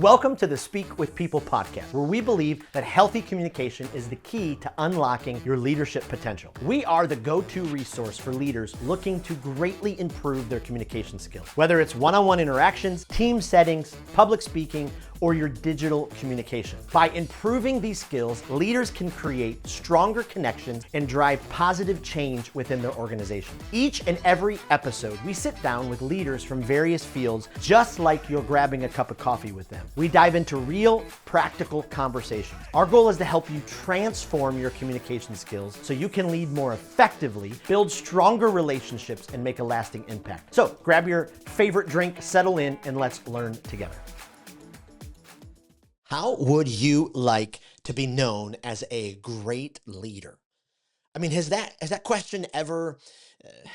Welcome to the Speak with People podcast, where we believe that healthy communication is the key to unlocking your leadership potential. We are the go-to resource for leaders looking to greatly improve their communication skills, whether it's one-on-one interactions, team settings, public speaking, or your digital communication. By improving these skills, leaders can create stronger connections and drive positive change within their organization. Each and every episode, we sit down with leaders from various fields, just like you're grabbing a cup of coffee with them. We dive into real, practical conversations. Our goal is to help you transform your communication skills so you can lead more effectively, build stronger relationships, and make a lasting impact. So grab your favorite drink, settle in, and let's learn together. How would you like to be known as a great leader? I mean, has that question ever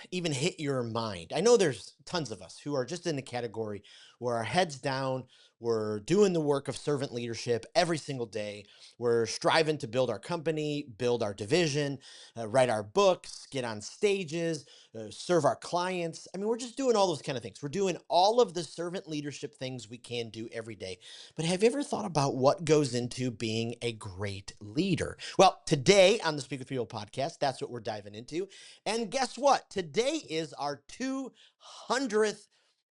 even hit your mind? I know there's tons of us who are just in the category where our heads down, we're doing the work of servant leadership every single day. We're striving to build our company, build our division, write our books, get on stages, serve our clients. I mean, we're just doing all those kind of things. We're doing all of the servant leadership things we can do every day. But have you ever thought about what goes into being a great leader? Well, today on the Speak with People podcast, that's what we're diving into. And guess what? Today is our 200th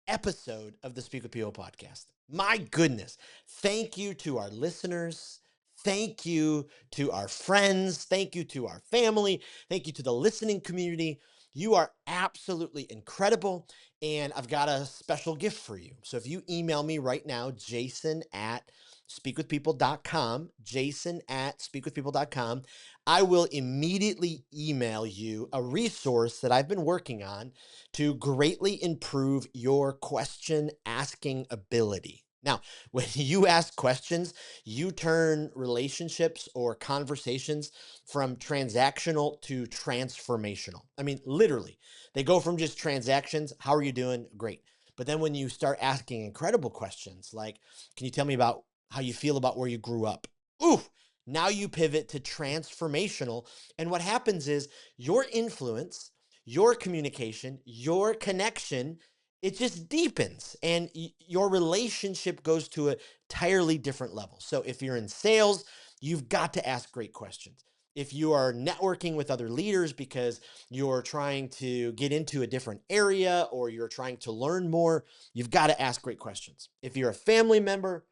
episode of the Speak with People podcast. My goodness. Thank you to our listeners. Thank you to our friends. Thank you to our family. Thank you to the listening community. You are absolutely incredible. And I've got a special gift for you. So if you email me right now, jason@speakwithpeople.com, jason@speakwithpeople.com, I will immediately email you a resource that I've been working on to greatly improve your question asking ability. Now, when you ask questions, you turn relationships or conversations from transactional to transformational. I mean, literally, they go from just transactions. How are you doing? Great. But then when you start asking incredible questions, like, can you tell me about how you feel about where you grew up? Ooh, now you pivot to transformational. And what happens is your influence, your communication, your connection, it just deepens and your relationship goes to a entirely different level. So if you're in sales, you've got to ask great questions. If you are networking with other leaders because you're trying to get into a different area or you're trying to learn more, you've got to ask great questions. If you're a family member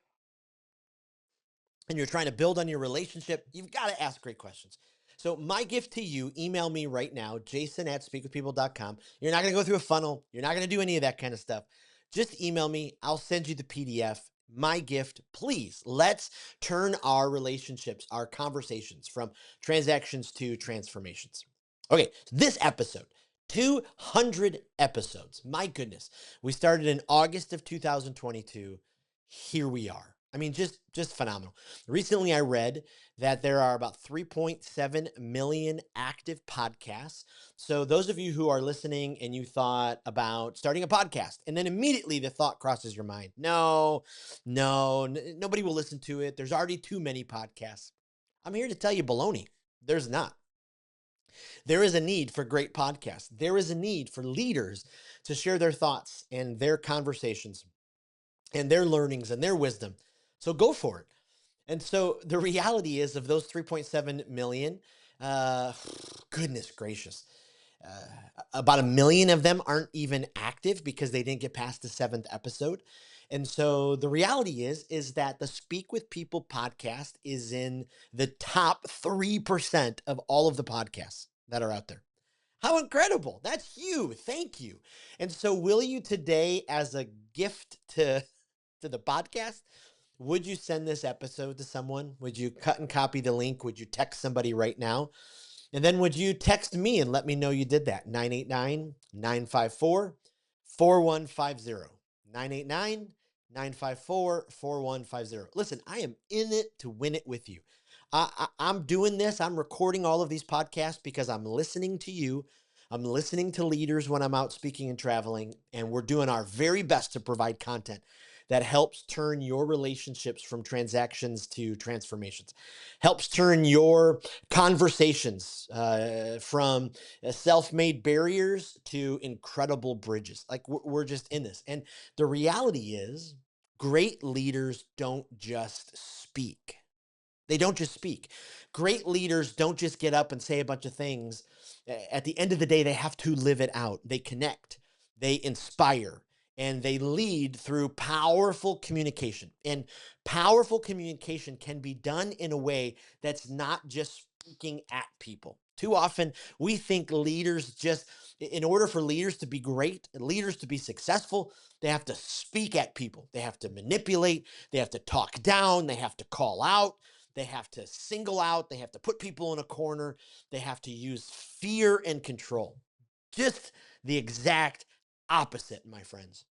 and you're trying to build on your relationship, you've got to ask great questions. So my gift to you, email me right now, jason@speakwithpeople.com. You're not going to go through a funnel. You're not going to do any of that kind of stuff. Just email me. I'll send you the PDF. My gift, please, let's turn our relationships, our conversations from transactions to transformations. Okay, this episode, 200 episodes. My goodness. We started in August of 2022. Here we are. I mean, just phenomenal. Recently, I read that there are about 3.7 million active podcasts. So those of you who are listening and you thought about starting a podcast, and then immediately the thought crosses your mind, nobody will listen to it. There's already too many podcasts. I'm here to tell you baloney. There's not. There is a need for great podcasts. There is a need for leaders to share their thoughts and their conversations and their learnings and their wisdom. So go for it. And so the reality is of those 3.7 million, goodness gracious, about 1 million of them aren't even active because they didn't get past the 7th episode. And so the reality is that the Speak with People podcast is in the top 3% of all of the podcasts that are out there. How incredible. That's you. Thank you. And so will you today, as a gift to the podcast, would you send this episode to someone? Would you cut and copy the link? Would you text somebody right now? And then would you text me and let me know you did that? 989-954-4150. 989-954-4150. Listen, I am in it to win it with you. I'm doing this. I'm recording all of these podcasts because I'm listening to you. I'm listening to leaders when I'm out speaking and traveling, and we're doing our very best to provide content that helps turn your relationships from transactions to transformations, helps turn your conversations from self-made barriers to incredible bridges. Like we're just in this. And the reality is Great leaders don't just speak. They don't just speak. Great leaders don't just get up and say a bunch of things. At the end of the day, they have to live it out. They connect, they inspire, and they lead through powerful communication. And powerful communication can be done in a way that's not just speaking at people. Too often, we think leaders just, in order for leaders to be great, leaders to be successful, they have to speak at people. They have to manipulate. They have to talk down. They have to call out. They have to single out. They have to put people in a corner. They have to use fear and control. Just the exact opposite, my friends.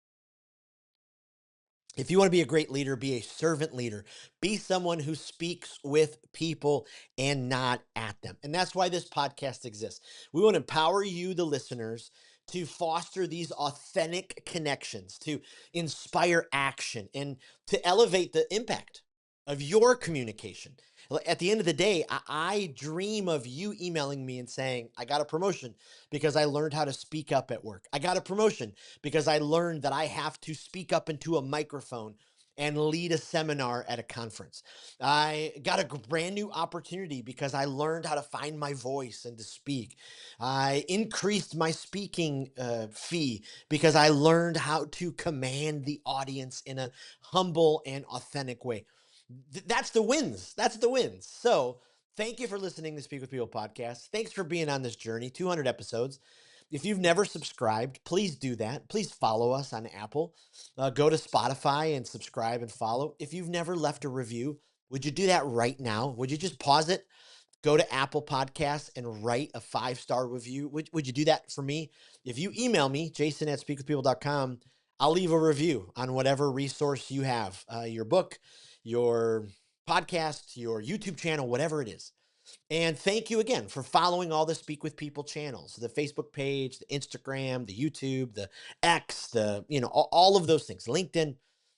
If you want to be a great leader, be a servant leader. Be someone who speaks with people and not at them. And that's why this podcast exists. We want to empower you, the listeners, to foster these authentic connections, to inspire action, and to elevate the impact of your communication. At the end of the day, I dream of you emailing me and saying, I got a promotion because I learned how to speak up at work. I got a promotion because I learned that I have to speak up into a microphone and lead a seminar at a conference. I got a brand new opportunity because I learned how to find my voice and to speak. I increased my speaking fee because I learned how to command the audience in a humble and authentic way. That's the wins. That's the wins. So, thank you for listening to Speak with People podcast. Thanks for being on this journey, 200 episodes. If you've never subscribed, please do that. Please follow us on Apple. Go to Spotify and subscribe and follow. If you've never left a review, would you do that right now? Would you just pause it, go to Apple Podcasts and write a 5-star review? Would you do that for me? If you email me, jason@speakwithpeople.com, I'll leave a review on whatever resource you have, your book, your podcast, your YouTube channel, whatever it is. And thank you again for following all the Speak with People channels, the Facebook page, the Instagram, the YouTube, the X, all of those things, LinkedIn.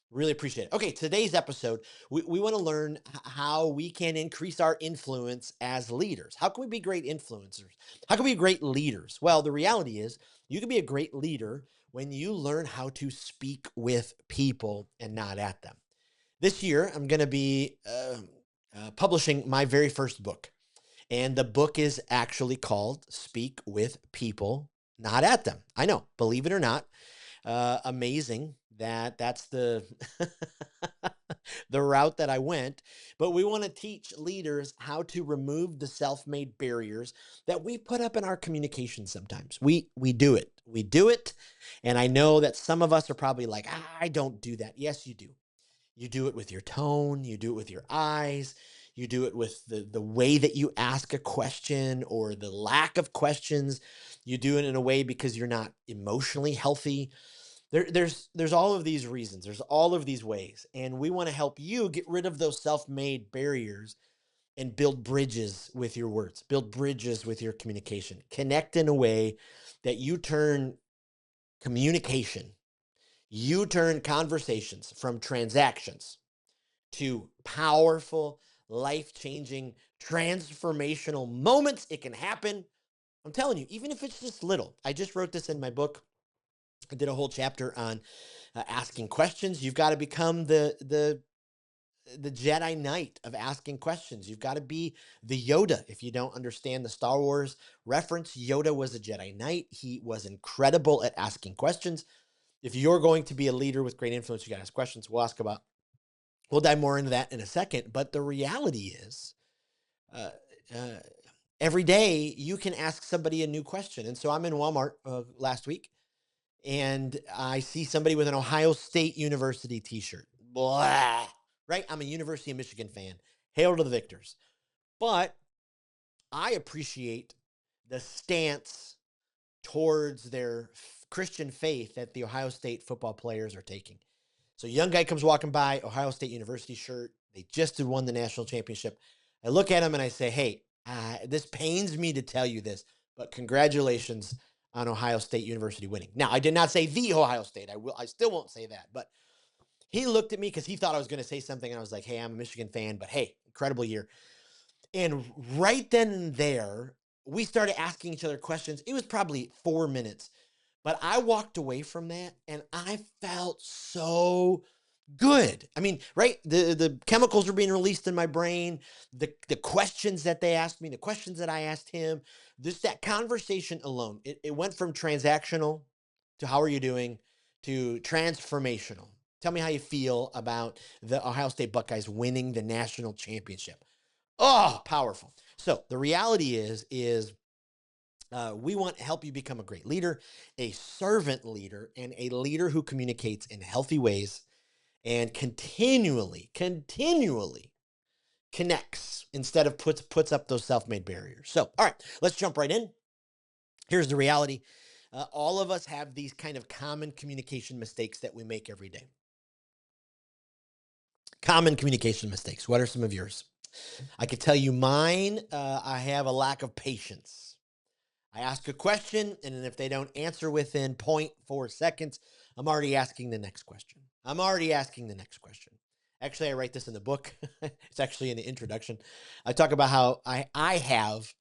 Really appreciate it. Okay, today's episode, we want to learn how we can increase our influence as leaders. How can we be great influencers? How can we be great leaders? Well, the reality is you can be a great leader when you learn how to speak with people and not at them. This year, I'm going to be publishing my very first book. And the book is actually called Speak with People, Not at Them. I know, believe it or not, amazing that that's the the route that I went. But we want to teach leaders how to remove the self-made barriers that we put up in our communication sometimes. We do it. We do it. And I know that some of us are probably like, I don't do that. Yes, you do. You do it with your tone, you do it with your eyes, you do it with the way that you ask a question or the lack of questions. You do it in a way because you're not emotionally healthy. There's all of these reasons. There's all of these ways. And we want to help you get rid of those self-made barriers and build bridges with your words, build bridges with your communication. Connect in a way that communication, you turn conversations from transactions to powerful, life changing, transformational moments. It can happen. I'm telling you, even if it's just little. I just wrote this in my book. I did a whole chapter on asking questions. You've got to become the Jedi Knight of asking questions. You've got to be the Yoda. If you don't understand the Star Wars reference, Yoda was a Jedi Knight. He was incredible at asking questions. If you're going to be a leader with great influence, you got to ask questions. We'll dive more into that in a second. But the reality is, uh, uh, every day you can ask somebody a new question. And so I'm in Walmart last week, and I see somebody with an Ohio State University T-shirt. Blah, right? I'm a University of Michigan fan. Hail to the victors. But I appreciate the stance towards their Christian faith that the Ohio State football players are taking. So a young guy comes walking by, Ohio State University shirt. They just had won the national championship. I look at him and I say, hey, this pains me to tell you this, but congratulations on Ohio State University winning. Now, I did not say the Ohio State. I still won't say that. But he looked at me because he thought I was going to say something. And I was like, hey, I'm a Michigan fan, but hey, incredible year. And right then and there, we started asking each other questions. It was probably 4 minutes. But I walked away from that and I felt so Good. I mean, right? The chemicals are being released in my brain. The questions that they asked me, the questions that I asked him, this that conversation alone, it went from transactional to how are you doing to transformational. Tell me how you feel about the Ohio State Buckeyes winning the national championship. Oh, powerful. So the reality is we want to help you become a great leader, a servant leader, and a leader who communicates in healthy ways and continually connects instead of puts up those self-made barriers. So, all right, let's jump right in. Here's the reality. All of us have these kind of common communication mistakes that we make every day. Common communication mistakes. What are some of yours? I could tell you mine. I have a lack of patience. I ask a question, and then if they don't answer within zero point 0.4 seconds, I'm already asking the next question. I'm already asking the next question. Actually, I write this in the book. It's actually in the introduction. I talk about how I have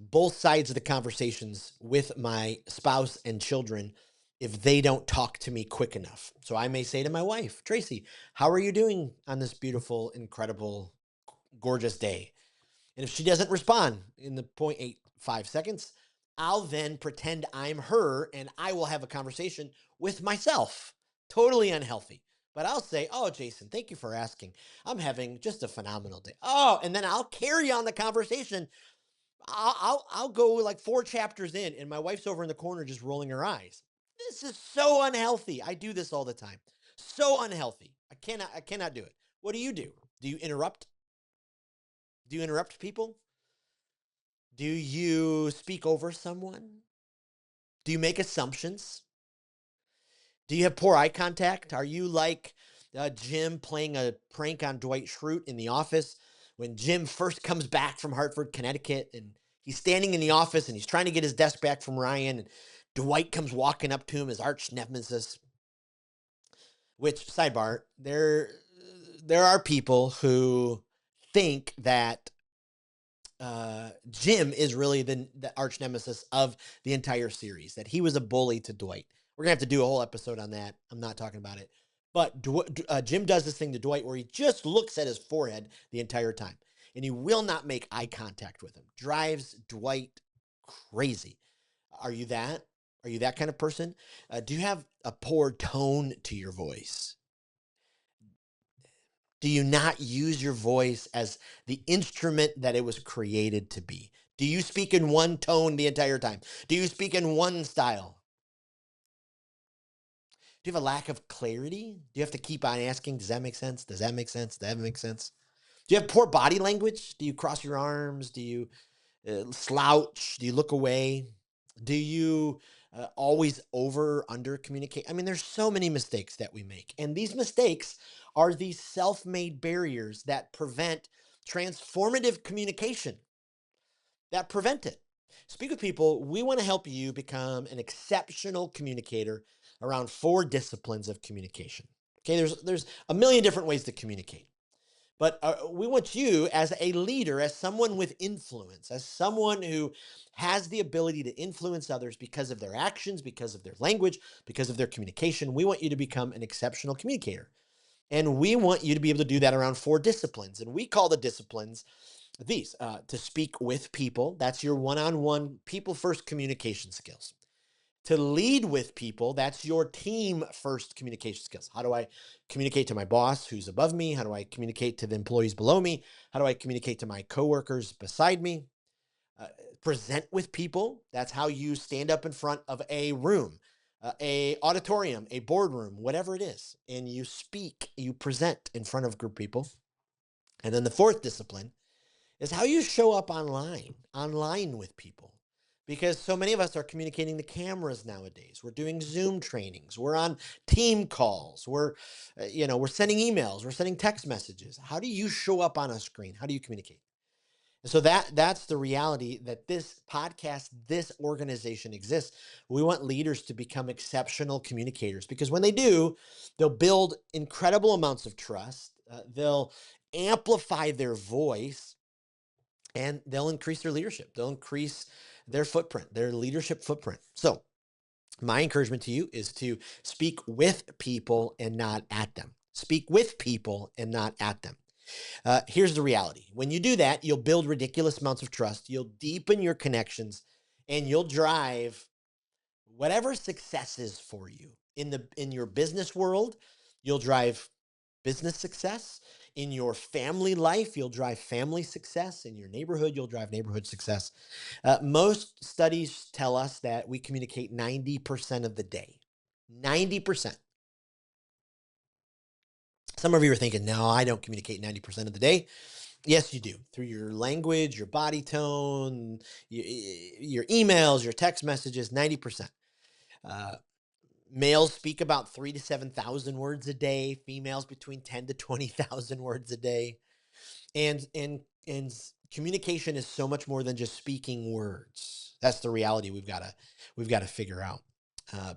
both sides of the conversations with my spouse and children if they don't talk to me quick enough. So I may say to my wife, Tracy, how are you doing on this beautiful, incredible, gorgeous day? And if she doesn't respond in the 0.85 seconds, I'll then pretend I'm her and I will have a conversation with myself. Totally unhealthy. But I'll say, oh, Jason, thank you for asking. I'm having just a phenomenal day. Oh, and then I'll carry on the conversation. I'll go like 4 chapters in, and my wife's over in the corner just rolling her eyes. This is so unhealthy. I do this all the time. So unhealthy. I cannot do it. What do you do? Do you interrupt? Do you interrupt people? Do you speak over someone? Do you make assumptions? Do you have poor eye contact? Are you like Jim playing a prank on Dwight Schrute in the office when Jim first comes back from Hartford, Connecticut, and he's standing in the office and he's trying to get his desk back from Ryan, and Dwight comes walking up to him, his arch nemesis. Which sidebar, there are people who think that Jim is really the arch nemesis of the entire series, that he was a bully to Dwight. We're going to have to do a whole episode on that. I'm not talking about it. But Jim does this thing to Dwight where he just looks at his forehead the entire time. And he will not make eye contact with him. Drives Dwight crazy. Are you that? Are you that kind of person? Do you have a poor tone to your voice? Do you not use your voice as the instrument that it was created to be? Do you speak in one tone the entire time? Do you speak in one style? Do you have a lack of clarity? Do you have to keep on asking, does that make sense? Does that make sense? Does that make sense? Do you have poor body language? Do you cross your arms? Do you slouch? Do you look away? Do you always over under communicate? I mean, there's so many mistakes that we make. And these mistakes are these self made barriers that prevent transformative communication, that prevent it. Speak with people. We want to help you become an exceptional communicator around 4 disciplines of communication. Okay, there's a million different ways to communicate. But we want you as a leader, as someone with influence, as someone who has the ability to influence others because of their actions, because of their language, because of their communication. We want you to become an exceptional communicator. And we want you to be able to do that around 4 disciplines. And we call the disciplines these to speak with people. That's your one on one, people first communication skills. To lead with people, that's your team first communication skills. How do I communicate to my boss who's above me? How do I communicate to the employees below me? How do I communicate to my coworkers beside me? Present with people, that's how you stand up in front of a room, a auditorium, a boardroom, whatever it is, and you speak, you present in front of group of people. And then the 4th discipline is how you show up online with people. Because so many of us are communicating the cameras nowadays. We're doing Zoom trainings. We're on team calls. We're sending emails. We're sending text messages. How do you show up on a screen? How do you communicate? And so that's the reality that this podcast, this organization exists. We want leaders to become exceptional communicators because when they do, they'll build incredible amounts of trust. They'll amplify their voice and they'll increase their leadership. They'll increase their footprint, their leadership footprint. So my encouragement to you is to speak with people and not at them. Speak with people and not at them. Here's the reality. When you do that, you'll build ridiculous amounts of trust, you'll deepen your connections, and you'll drive whatever success is for you in your business world. You'll drive business success. In your family life, you'll drive family success. In your neighborhood, you'll drive neighborhood success. Most studies tell us that we communicate 90% of the day. 90%. Some of you are thinking, no, I don't communicate 90% of the day. Yes, you do. Through your language, your body tone, your emails, your text messages, 90%. Uh, Males speak about 3 to 7,000 words a day. Females between 10 to 20,000 words a day. And communication is so much more than just speaking words. That's the reality we've got to figure out.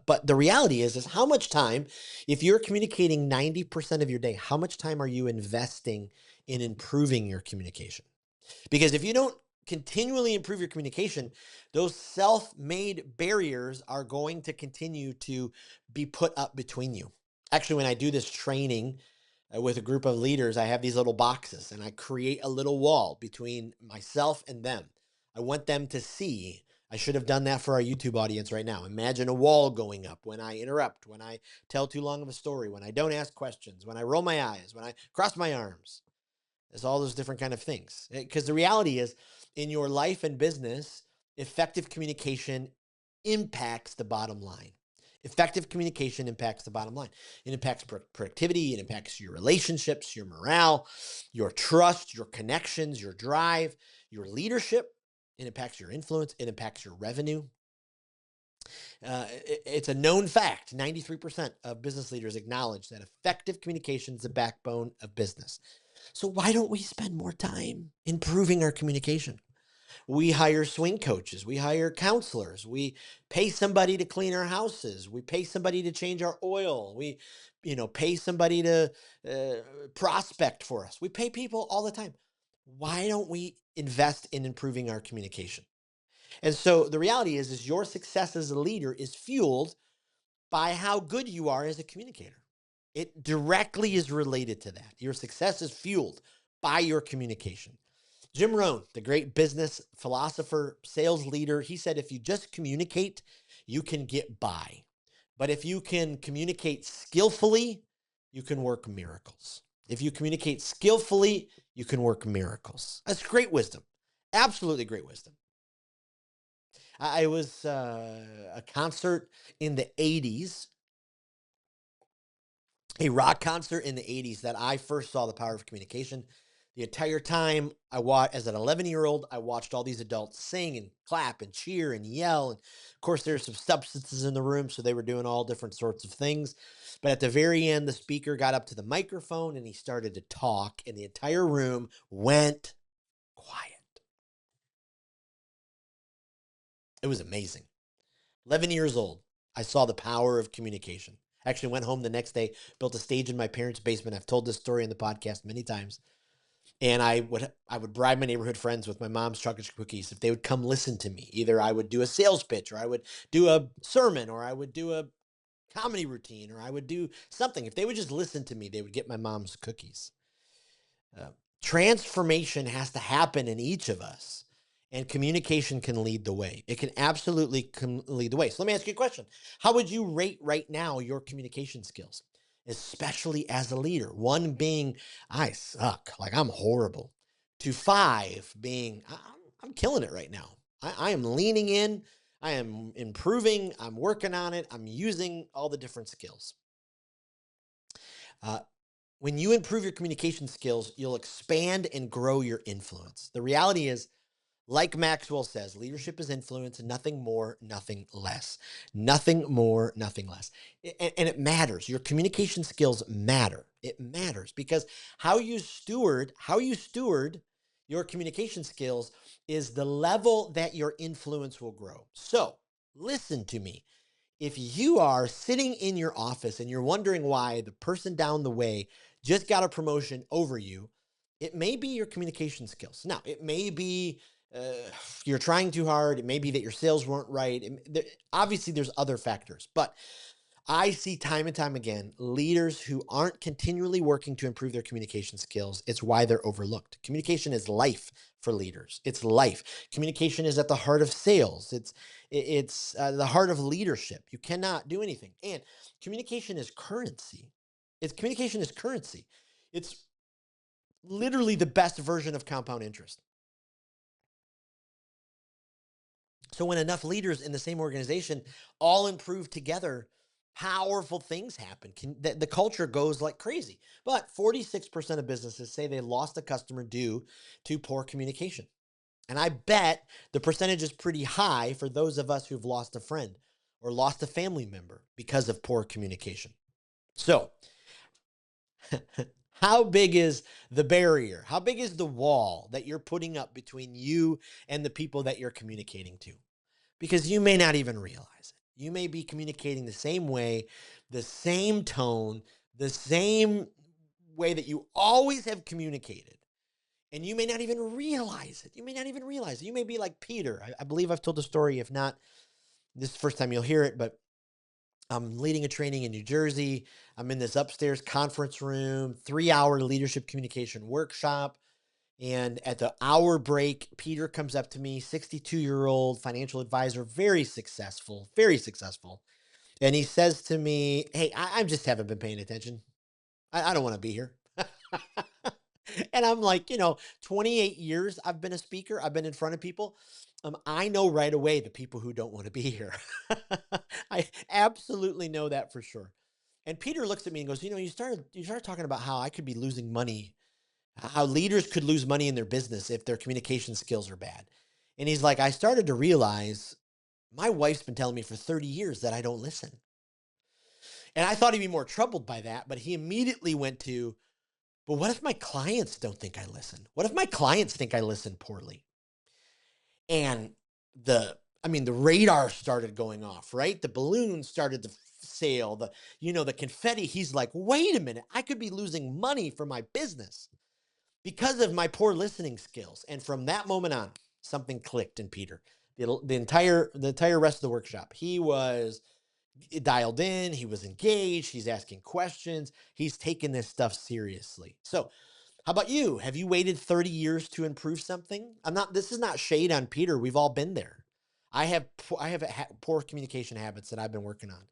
But the reality is how much time, if you're communicating 90% of your day, how much time are you investing in improving your communication? Because if you don't continually improve your communication, those self-made barriers are going to continue to be put up between you. Actually, when I do this training with a group of leaders, I have these little boxes and I create a little wall between myself and them. I want them to see. I should have done that for our YouTube audience right now. Imagine a wall going up when I interrupt, when I tell too long of a story, when I don't ask questions, when I roll my eyes, when I cross my arms. It's all those different kind of things. Because the reality is, in your life and business, effective communication impacts the bottom line. Effective communication impacts the bottom line. It impacts productivity. It impacts your relationships, your morale, your trust, your connections, your drive, your leadership. It impacts your influence. It impacts your revenue. It's a known fact. 93% of business leaders acknowledge that effective communication is the backbone of business. So why don't we spend more time improving our communication? We hire swing coaches, we hire counselors, we pay somebody to clean our houses, we pay somebody to change our oil, we pay somebody to prospect for us. We pay people all the time. Why don't we invest in improving our communication? And so the reality is your success as a leader is fueled by how good you are as a communicator. It directly is related to that. Your success is fueled by your communication. Jim Rohn, the great business philosopher, sales leader, he said, if you just communicate, you can get by. But if you can communicate skillfully, you can work miracles. If you communicate skillfully, you can work miracles. That's great wisdom. Absolutely great wisdom. I was a concert in the 80s, a rock concert in the 80s that I first saw the power of communication. The entire time as an 11-year-old, I watched all these adults sing and clap and cheer and yell. And of course, there's some substances in the room, so they were doing all different sorts of things. But at the very end, the speaker got up to the microphone and he started to talk, and the entire room went quiet. It was amazing. 11 years old, I saw the power of communication. Actually went home the next day, built a stage in my parents' basement. I've told this story in the podcast many times. And I would bribe my neighborhood friends with my mom's chocolate chip cookies if they would come listen to me. Either I would do a sales pitch, or I would do a sermon, or I would do a comedy routine, or I would do something. If they would just listen to me, they would get my mom's cookies. Transformation has to happen in each of us, and communication can lead the way. It can absolutely lead the way. So let me ask you a question. How would you rate right now your communication skills, especially as a leader? One being, I suck, like I'm horrible, to 5 being, I'm killing it right now. I am leaning in. I am improving. I'm working on it. I'm using all the different skills. When you improve your communication skills, you'll expand and grow your influence. The reality is, like Maxwell says, leadership is influence, nothing more, nothing less. Nothing more, nothing less. And it matters. Your communication skills matter. It matters because how you steward your communication skills is the level that your influence will grow. So listen to me. If you are sitting in your office and you're wondering why the person down the way just got a promotion over you, it may be your communication skills. Now, it may be you're trying too hard. It may be that your sales weren't right. Obviously, there's other factors, but I see time and time again leaders who aren't continually working to improve their communication skills. It's why they're overlooked. Communication is life for leaders. It's life. Communication is at the heart of sales. It's the heart of leadership. You cannot do anything. And communication is currency. It's communication is currency. It's literally the best version of compound interest. So when enough leaders in the same organization all improve together, powerful things happen. The culture goes like crazy. But 46% of businesses say they lost a customer due to poor communication. And I bet the percentage is pretty high for those of us who've lost a friend or lost a family member because of poor communication. So, how big is the barrier? How big is the wall that you're putting up between you and the people that you're communicating to? Because you may not even realize it. You may be communicating the same way, the same tone, the same way that you always have communicated. And you may not even realize it. You may not even realize it. You may be like Peter. I believe I've told the story. If not, this is the first time you'll hear it, but I'm leading a training in New Jersey. I'm in this upstairs conference room, 3-hour leadership communication workshop. And at the hour break, Peter comes up to me, 62-year-old financial advisor, very successful, very successful. And he says to me, "Hey, I just haven't been paying attention. I don't want to be here." And I'm like, 28 years I've been a speaker, I've been in front of people. I know right away the people who don't want to be here. I absolutely know that for sure. And Peter looks at me and goes, you started talking about how I could be losing money, how leaders could lose money in their business if their communication skills are bad. And he's like, I started to realize my wife's been telling me for 30 years that I don't listen. And I thought he'd be more troubled by that, but he immediately went to, but what if my clients don't think I listen? What if my clients think I listen poorly? And the radar started going off, right? The balloons started to sail, the confetti. He's like, wait a minute, I could be losing money for my business because of my poor listening skills. And from that moment on, something clicked in Peter. The entire rest of the workshop, he was dialed in, he was engaged, he's asking questions, he's taking this stuff seriously. So, how about you? Have you waited 30 years to improve something? This is not shade on Peter. We've all been there. I have poor communication habits that I've been working on.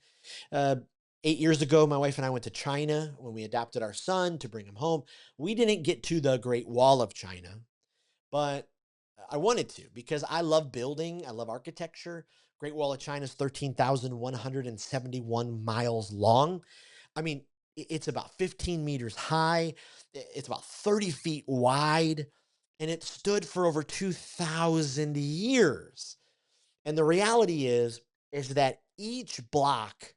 Uh, 8 years ago, my wife and I went to China when we adopted our son to bring him home. We didn't get to the Great Wall of China, but I wanted to because I love building. I love architecture. Great Wall of China is 13,171 miles long. I mean, it's about 15 meters high. It's about 30 feet wide, and it stood for over 2,000 years. And the reality is that each block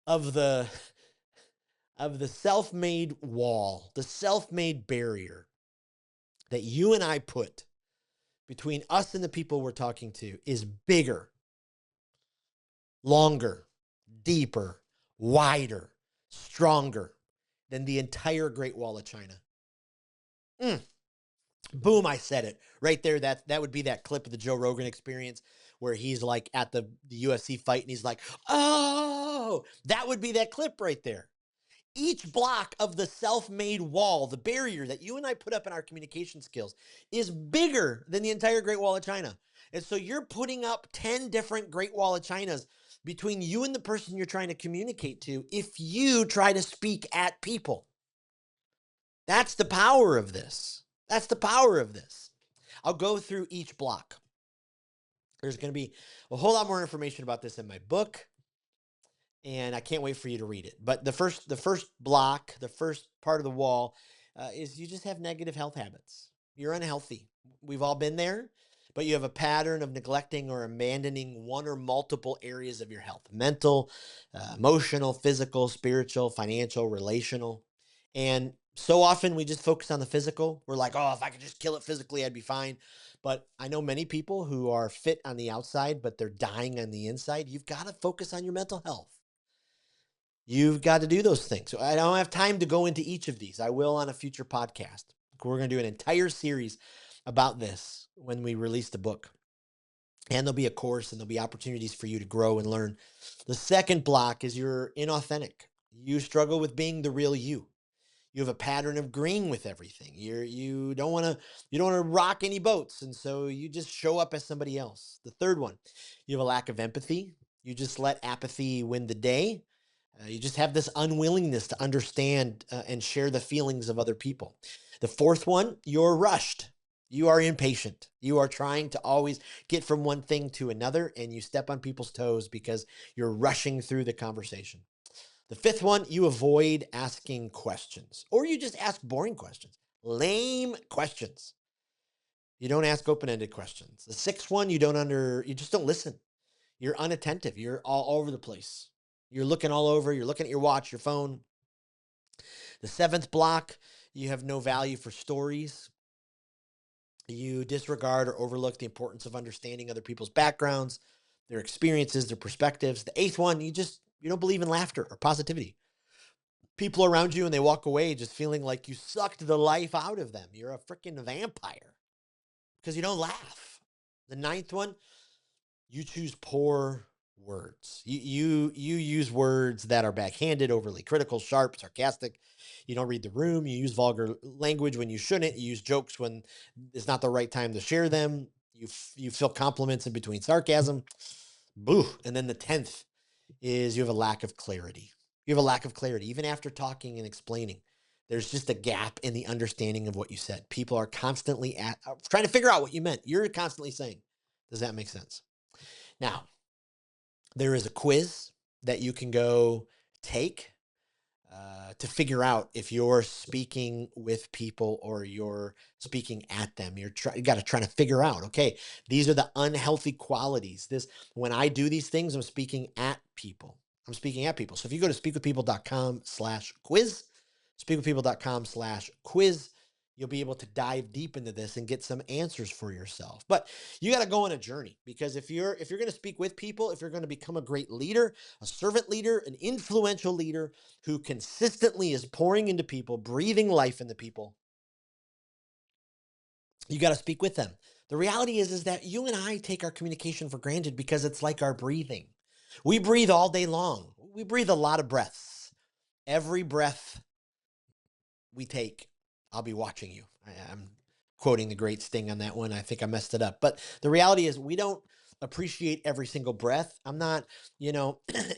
of the of the self-made wall, the self-made barrier that you and I put between us and the people we're talking to is bigger, longer, deeper, wider, stronger than the entire Great Wall of China. Boom, I said it right there. That would be that clip of the Joe Rogan Experience where he's like at the UFC fight and he's like, oh, that would be that clip right there. Each block of the self-made wall, the barrier that you and I put up in our communication skills, is bigger than the entire Great Wall of China. And so you're putting up 10 different Great Wall of Chinas between you and the person you're trying to communicate to if you try to speak at people. That's the power of this. That's the power of this. I'll go through each block. There's going to be a whole lot more information about this in my book, and I can't wait for you to read it. But the first block, the first part of the wall, is you just have negative health habits. You're unhealthy. We've all been there, but you have a pattern of neglecting or abandoning one or multiple areas of your health: mental, emotional, physical, spiritual, financial, relational. And so often we just focus on the physical. We're like, oh, if I could just kill it physically, I'd be fine. But I know many people who are fit on the outside, but they're dying on the inside. You've got to focus on your mental health. You've got to do those things. So I don't have time to go into each of these. I will on a future podcast. We're going to do an entire series about this when we release the book. And there'll be a course and there'll be opportunities for you to grow and learn. The second block is you're inauthentic. You struggle with being the real you. You have a pattern of agreeing with everything. You don't want to rock any boats, and so you just show up as somebody else. The third one, you have a lack of empathy. You just let apathy win the day. You just have this unwillingness to understand and share the feelings of other people. The fourth one, you're rushed. You are impatient. You are trying to always get from one thing to another, and you step on people's toes because you're rushing through the conversation. The fifth one, you avoid asking questions, or you just ask boring questions, lame questions. You don't ask open-ended questions. The sixth one, you just don't listen. You're unattentive. You're all over the place. You're looking all over. You're looking at your watch, your phone. The seventh block, you have no value for stories. You disregard or overlook the importance of understanding other people's backgrounds, their experiences, their perspectives. The eighth one, you don't believe in laughter or positivity. People around you and they walk away just feeling like you sucked the life out of them. You're a freaking vampire because you don't laugh. The ninth one, you choose poor words. You use words that are backhanded, overly critical, sharp, sarcastic. You don't read the room. You use vulgar language when you shouldn't. You use jokes when it's not the right time to share them. You fill compliments in between sarcasm. Boo. And then the 10th is you have a lack of clarity. You have a lack of clarity. Even after talking and explaining, there's just a gap in the understanding of what you said. People are constantly trying to figure out what you meant. You're constantly saying, does that make sense? Now, there is a quiz that you can go take to figure out if you're speaking with people or you're speaking at them. You got to try to figure out, okay, these are the unhealthy qualities. When I do these things, I'm speaking at people. I'm speaking at people. So if you go to speakwithpeople.com/quiz, speakwithpeople.com/quiz, you'll be able to dive deep into this and get some answers for yourself. But you got to go on a journey, because if you're going to speak with people, if you're going to become a great leader, a servant leader, an influential leader who consistently is pouring into people, breathing life into people, you got to speak with them. The reality is that you and I take our communication for granted because it's like our breathing. We breathe all day long. We breathe a lot of breaths. Every breath we take, I'll be watching you. I'm quoting the great Sting on that one. I think I messed it up. But the reality is we don't appreciate every single breath. I'm not,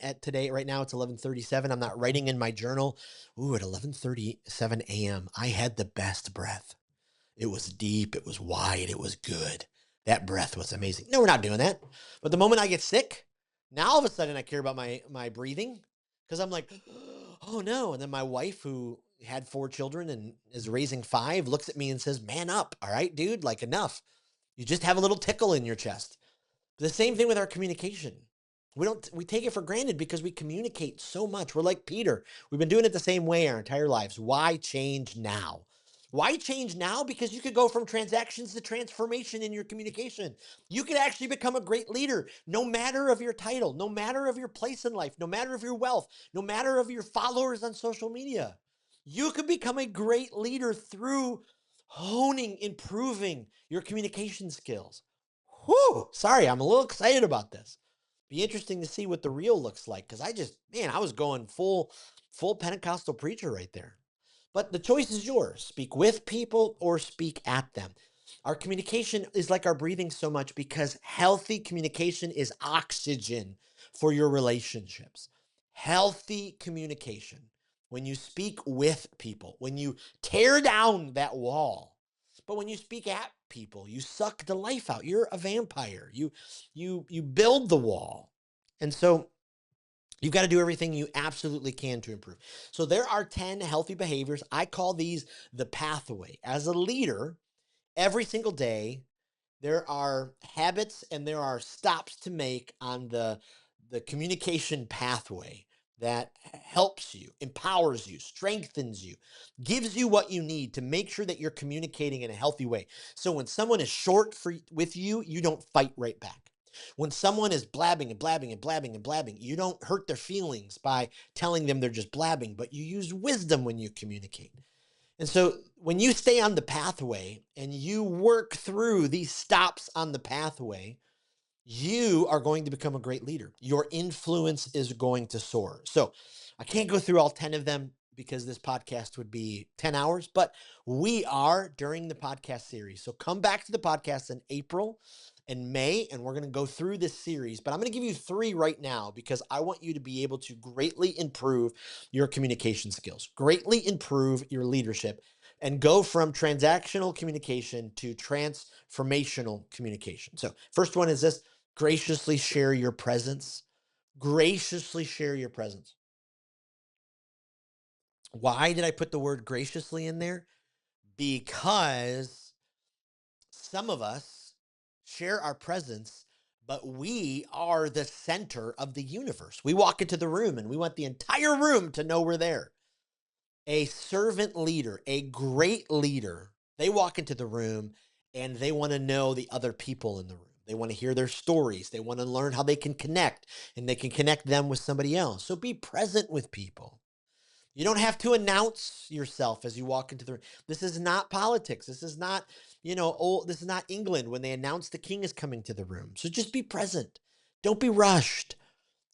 at today, right now it's 11:37. I'm not writing in my journal. Ooh, at 11:37 a.m., I had the best breath. It was deep. It was wide. It was good. That breath was amazing. No, we're not doing that. But the moment I get sick, now all of a sudden I care about my breathing, because I'm like, oh no. And then my wife, who had 4 children and is raising 5, looks at me and says, man up. All right, dude, like enough. You just have a little tickle in your chest. The same thing with our communication. We take it for granted because we communicate so much. We're like Peter. We've been doing it the same way our entire lives. Why change now? Why change now? Because you could go from transactions to transformation in your communication. You could actually become a great leader, no matter of your title, no matter of your place in life, no matter of your wealth, no matter of your followers on social media. You could become a great leader through honing, improving your communication skills. Whew, sorry, I'm a little excited about this. Be interesting to see what the real looks like, because I was going full Pentecostal preacher right there. But the choice is yours. Speak with people or speak at them. Our communication is like our breathing so much, because healthy communication is oxygen for your relationships. Healthy communication. When you speak with people, when you tear down that wall, but when you speak at people, you suck the life out. You're a vampire. You build the wall. And so you've got to do everything you absolutely can to improve. So there are 10 healthy behaviors. I call these the pathway. As a leader, every single day, there are habits and there are stops to make on the communication pathway that helps you, empowers you, strengthens you, gives you what you need to make sure that you're communicating in a healthy way. So when someone is with you, you don't fight right back. When someone is blabbing and blabbing and blabbing and blabbing, you don't hurt their feelings by telling them they're just blabbing, but you use wisdom when you communicate. And so when you stay on the pathway and you work through these stops on the pathway, you are going to become a great leader. Your influence is going to soar. So I can't go through all 10 of them because this podcast would be 10 hours, but we are during the podcast series. So come back to the podcast in April and May, and we're going to go through this series. But I'm going to give you three right now because I want you to be able to greatly improve your communication skills, greatly improve your leadership, and go from transactional communication to transformational communication. So, first one is this: graciously share your presence. Graciously share your presence. Why did I put the word graciously in there? Because some of us share our presence, but we are the center of the universe. We walk into the room and we want the entire room to know we're there. A servant leader, a great leader, they walk into the room and they want to know the other people in the room. They want to hear their stories. They want to learn how they can connect, and they can connect them with somebody else. So be present with people. You don't have to announce yourself as you walk into the room. This is not politics. This is not, this is not England when they announce the king is coming to the room. So just be present. Don't be rushed.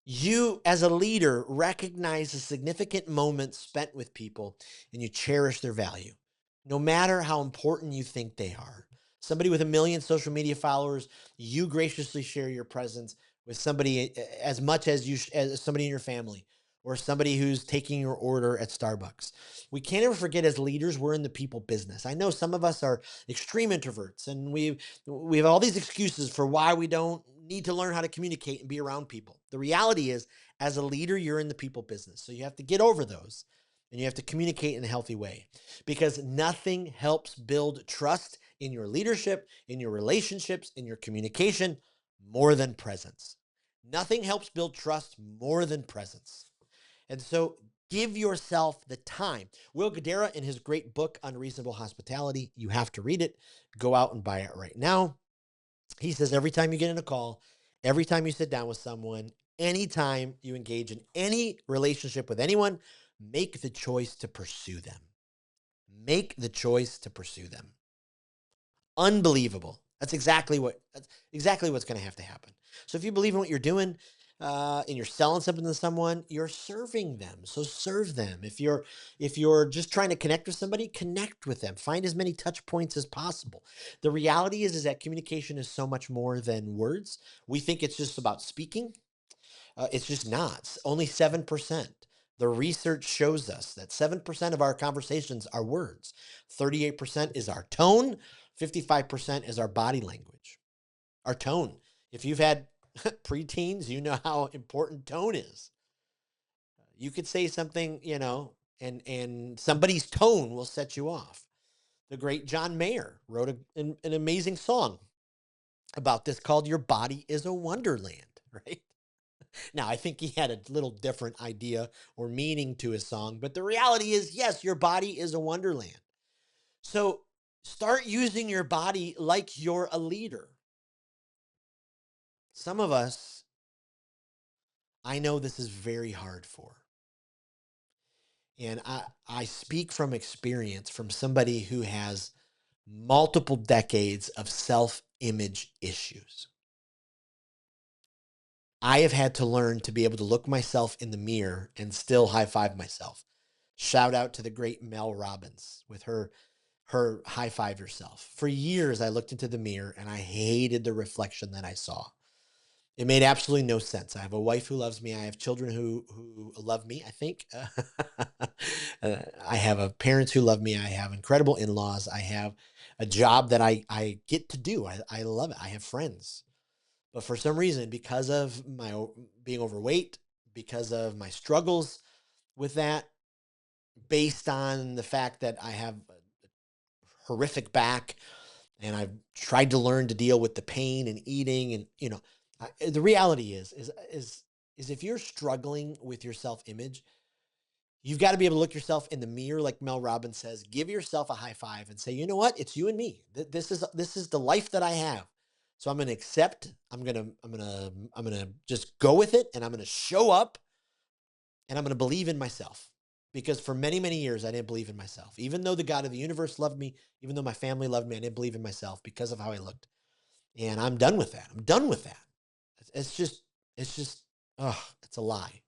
You, as a leader, recognize the significant moments spent with people and you cherish their value, no matter how important you think they are. Somebody with 1 million social media followers, you graciously share your presence with somebody as much as as somebody in your family or somebody who's taking your order at Starbucks. We can't ever forget, as leaders, we're in the people business. I know some of us are extreme introverts, and we have all these excuses for why we don't need to learn how to communicate and be around people. The reality is, as a leader, you're in the people business. So you have to get over those and you have to communicate in a healthy way, because nothing helps build trust in your leadership, in your relationships, in your communication more than presence. Nothing helps build trust more than presence. And so give yourself the time. Will Guidara, in his great book, Unreasonable Hospitality, you have to read it. Go out and buy it right now. He says every time you get in a call, every time you sit down with someone, anytime you engage in any relationship with anyone, make the choice to pursue them. Make the choice to pursue them. Unbelievable. That's exactly what's going to have to happen. So if you believe in what you're doing, and you're selling something to someone, you're serving them. So serve them. If you're just trying to connect with somebody, connect with them. Find as many touch points as possible. The reality is that communication is so much more than words. We think it's just about speaking. It's just not. Only 7%. The research shows us that 7% of our conversations are words. 38% is our tone. 55% is our body language. Our tone. If you've had preteens, you know how important tone is. You could say something, and somebody's tone will set you off. The great John Mayer wrote an amazing song about this called Your Body is a Wonderland, right? Now, I think he had a little different idea or meaning to his song, but the reality is, yes, your body is a wonderland. So start using your body like you're a leader. Some of us, I know this is very hard for. And I speak from experience, from somebody who has multiple decades of self image issues. I have had to learn to be able to look myself in the mirror and still high five myself. Shout out to the great Mel Robbins with her high five yourself. For years, I looked into the mirror and I hated the reflection that I saw. It made absolutely no sense. I have a wife who loves me. I have children who love me, I think. I have parents who love me. I have incredible in-laws. I have a job that I get to do. I love it. I have friends. But for some reason, because of my being overweight, because of my struggles with that, based on the fact that I have a horrific back and I've tried to learn to deal with the pain and eating, and the reality is if you're struggling with your self-image, you've got to be able to look yourself in the mirror, like Mel Robbins says, give yourself a high five and say, you know what? It's you and me. This is the life that I have. So I'm going to accept, I'm going to just go with it, and I'm going to show up, and I'm going to believe in myself. Because for many, many years, I didn't believe in myself. Even though the God of the universe loved me, even though my family loved me, I didn't believe in myself because of how I looked. And I'm done with that. I'm done with that. It's just, it's just, oh, it's a lie.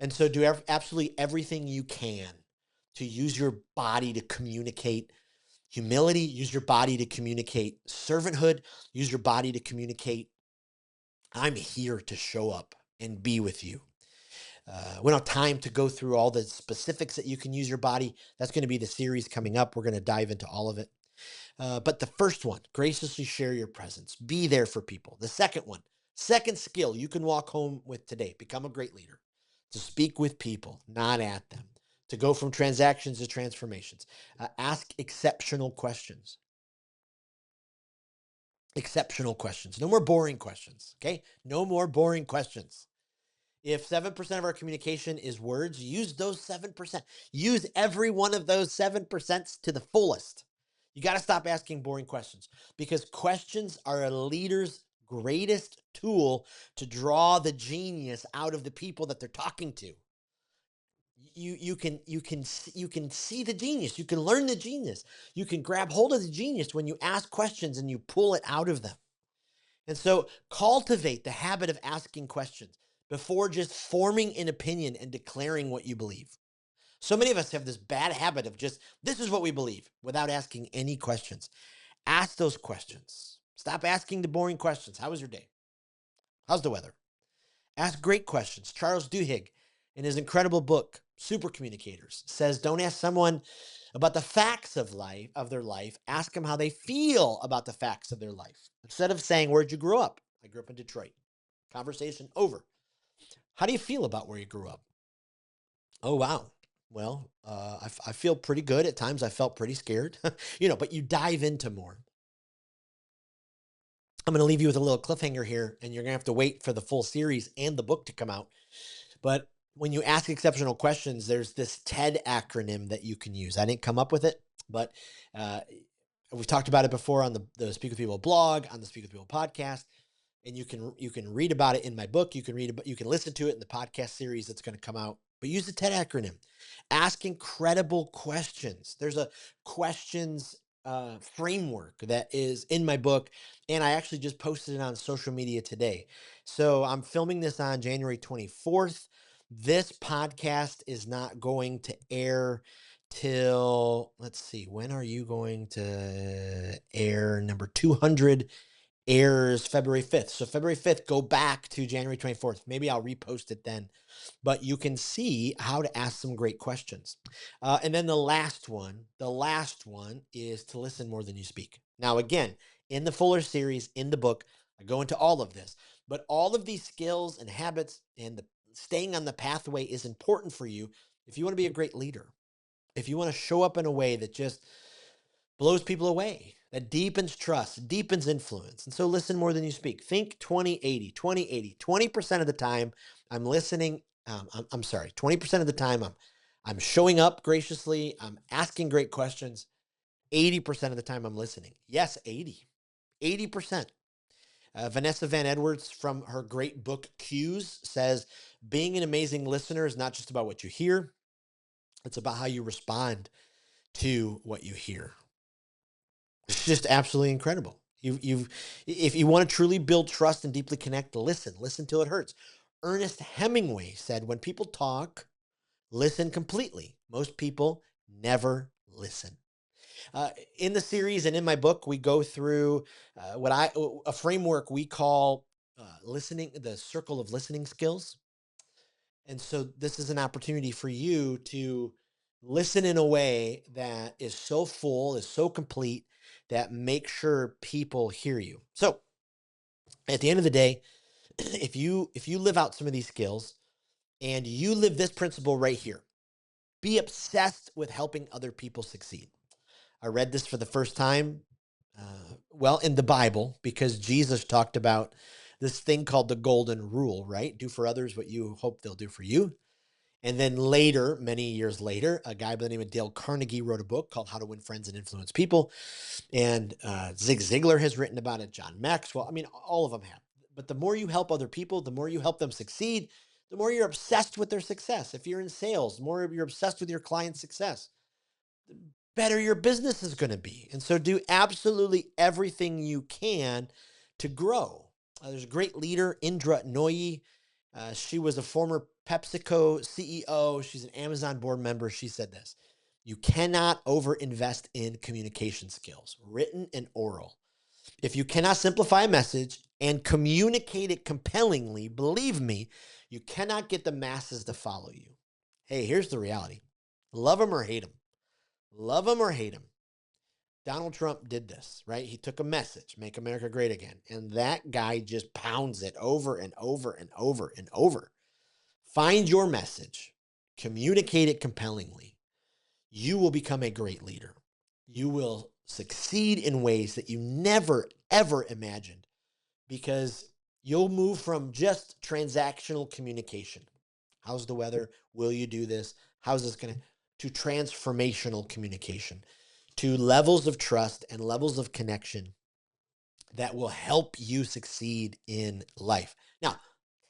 And so do absolutely everything you can to use your body to communicate humility, use your body to communicate servanthood, use your body to communicate, I'm here to show up and be with you. We don't have time to go through all the specifics that you can use your body. That's going to be the series coming up. We're going to dive into all of it. But the first one, graciously share your presence. Be there for people. The second one, second skill you can walk home with today. Become a great leader. To speak with people, not at them. To go from transactions to transformations. Ask exceptional questions. Exceptional questions. No more boring questions. Okay? No more boring questions. If 7% of our communication is words, use those 7%. Use every one of those 7% to the fullest. You got to stop asking boring questions because questions are a leader's greatest tool to draw the genius out of the people that they're talking to. You can see the genius. You can learn the genius. You can grab hold of the genius when you ask questions and you pull it out of them. And so cultivate the habit of asking questions before just forming an opinion and declaring what you believe. So many of us have this bad habit of just, this is what we believe, without asking any questions. Ask those questions. Stop asking the boring questions. How was your day? How's the weather? Ask great questions. Charles Duhigg, in his incredible book, Super Communicators, says don't ask someone about the facts of life, of their life. Ask them how they feel about the facts of their life. Instead of saying, where'd you grow up? I grew up in Detroit. Conversation over. How do you feel about where you grew up? Oh, wow. Well, I feel pretty good. At times I felt pretty scared, but you dive into more. I'm going to leave you with a little cliffhanger here, and you're going to have to wait for the full series and the book to come out. But when you ask exceptional questions, there's this TED acronym that you can use. I didn't come up with it, but uh, we've talked about it before on the Speak with People blog, on the Speak with People podcast, and you can read about it in my book. You can listen to it in the podcast series that's going to come out. But use the TED acronym. Ask incredible questions. There's a questions framework that is in my book, and I actually just posted it on social media today. So I'm filming this on January 24th. This podcast is not going to air till, let's see, when are you going to air? Number 200 airs February 5th. So February 5th, go back to January 24th. Maybe I'll repost it then. But you can see how to ask some great questions. And then the last one is to listen more than you speak. Now, again, in the Fuller series, in the book, I go into all of this. But all of these skills and habits and the staying on the pathway is important for you if you want to be a great leader. If you want to show up in a way that just blows people away, that deepens trust, deepens influence. And so listen more than you speak. Think 20-80, 20-80. 20% of the time I'm listening. I'm sorry, 20% of the time I'm showing up graciously. I'm asking great questions. 80% of the time I'm listening. Yes, 80%. Vanessa Van Edwards, from her great book Cues, says being an amazing listener is not just about what you hear. It's about how you respond to what you hear. It's just absolutely incredible. If you want to truly build trust and deeply connect, listen till it hurts. Ernest Hemingway said, when people talk, listen completely. Most people never listen. In the series and in my book, we go through a framework we call listening, the circle of listening skills. And so this is an opportunity for you to listen in a way that is so full, is so complete, that makes sure people hear you. So at the end of the day, if you live out some of these skills and you live this principle right here, be obsessed with helping other people succeed. I read this for the first time, in the Bible, because Jesus talked about this thing called the golden rule, right? Do for others what you hope they'll do for you. And then later, many years later, a guy by the name of Dale Carnegie wrote a book called How to Win Friends and Influence People. And Zig Ziglar has written about it, John Maxwell. I mean, all of them have. But the more you help other people, the more you help them succeed, the more you're obsessed with their success. If you're in sales, the more you're obsessed with your client's success, the better your business is going to be. And so do absolutely everything you can to grow. There's a great leader, Indra Nooyi. She was a former PepsiCo CEO. She's an Amazon board member. She said this: "You cannot overinvest in communication skills, written and oral. If you cannot simplify a message and communicate it compellingly, believe me, you cannot get the masses to follow you." Hey, here's the reality. Love them or hate them. Love them or hate them. Donald Trump did this, right? He took a message, make America great again. And that guy just pounds it over and over and over and over. Find your message, communicate it compellingly. You will become a great leader. You will succeed in ways that you never, ever imagined, because you'll move from just transactional communication. How's the weather? Will you do this? How's this going to transformational communication, to levels of trust and levels of connection that will help you succeed in life. Now,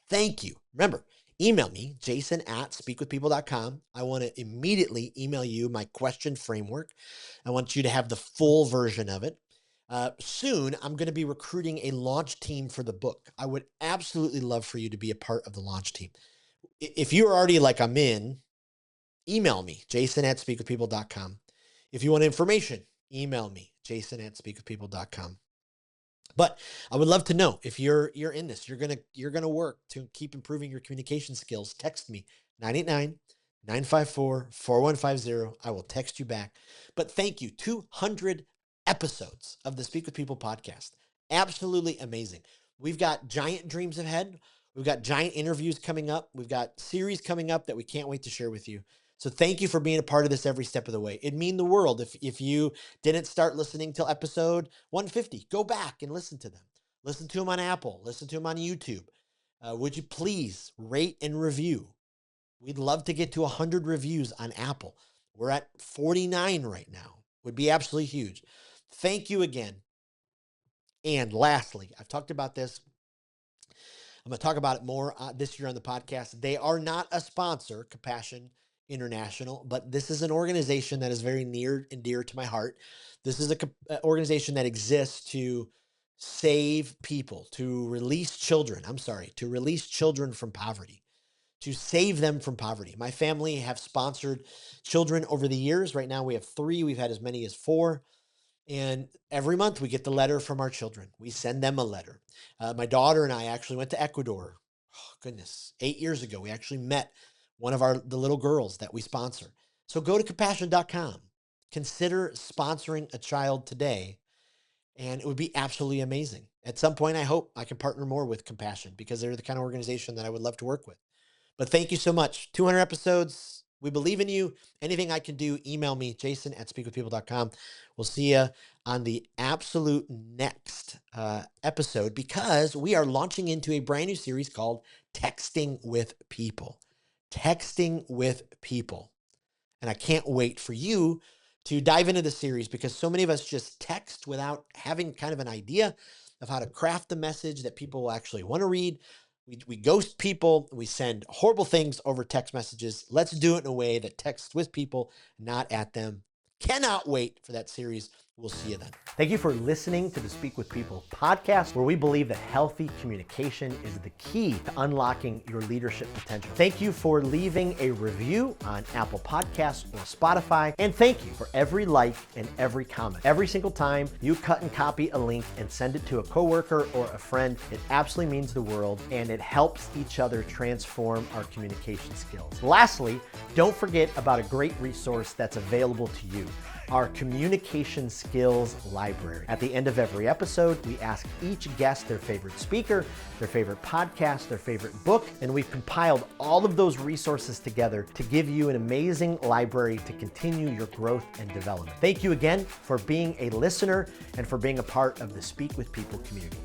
thank you. Remember, email me, jason@speakwithpeople.com. I want to immediately email you my question framework. I want you to have the full version of it. Soon, I'm going to be recruiting a launch team for the book. I would absolutely love for you to be a part of the launch team. If you're already like, I'm in, email me, jason@speakwithpeople.com. If you want information, email me, jason@speakwithpeople.com. But I would love to know if you're in this. You're gonna work to keep improving your communication skills. Text me 989-954-4150. I will text you back. But thank you. 200 episodes of the Speak with People podcast. Absolutely amazing. We've got giant dreams ahead. We've got giant interviews coming up. We've got series coming up that we can't wait to share with you. So thank you for being a part of this every step of the way. It'd mean the world if you didn't start listening till episode 150. Go back and listen to them. Listen to them on Apple. Listen to them on YouTube. Would you please rate and review? We'd love to get to 100 reviews on Apple. We're at 49 right now. Would be absolutely huge. Thank you again. And lastly, I've talked about this. I'm going to talk about it more this year on the podcast. They are not a sponsor, Compassion International, but this is an organization that is very near and dear to my heart. This is an organization that exists to save people, to release children. To release children from poverty, to save them from poverty. My family have sponsored children over the years. Right now we have 3. We've had as many as 4. And every month we get the letter from our children. We send them a letter. My daughter and I actually went to Ecuador. Oh, goodness, 8 years ago. We actually met one of the little girls that we sponsor. So go to compassion.com. Consider sponsoring a child today, and it would be absolutely amazing. At some point, I hope I can partner more with Compassion, because they're the kind of organization that I would love to work with. But thank you so much. 200 episodes. We believe in you. Anything I can do, email me, jason@speakwithpeople.com. We'll see you on the absolute next episode, because we are launching into a brand new series called Texting with People. Texting with People. And I can't wait for you to dive into the series, because so many of us just text without having kind of an idea of how to craft the message that people will actually want to read. We ghost people. We send horrible things over text messages. Let's do it in a way that texts with people, not at them. Cannot wait for that series. We'll see you then. Thank you for listening to the Speak with People podcast, where we believe that healthy communication is the key to unlocking your leadership potential. Thank you for leaving a review on Apple Podcasts or Spotify. And thank you for every like and every comment. Every single time you cut and copy a link and send it to a coworker or a friend, it absolutely means the world, and it helps each other transform our communication skills. Lastly, don't forget about a great resource that's available to you: our communication skills library. At the end of every episode, we ask each guest their favorite speaker, their favorite podcast, their favorite book, and we've compiled all of those resources together to give you an amazing library to continue your growth and development. Thank you again for being a listener and for being a part of the Speak with People community.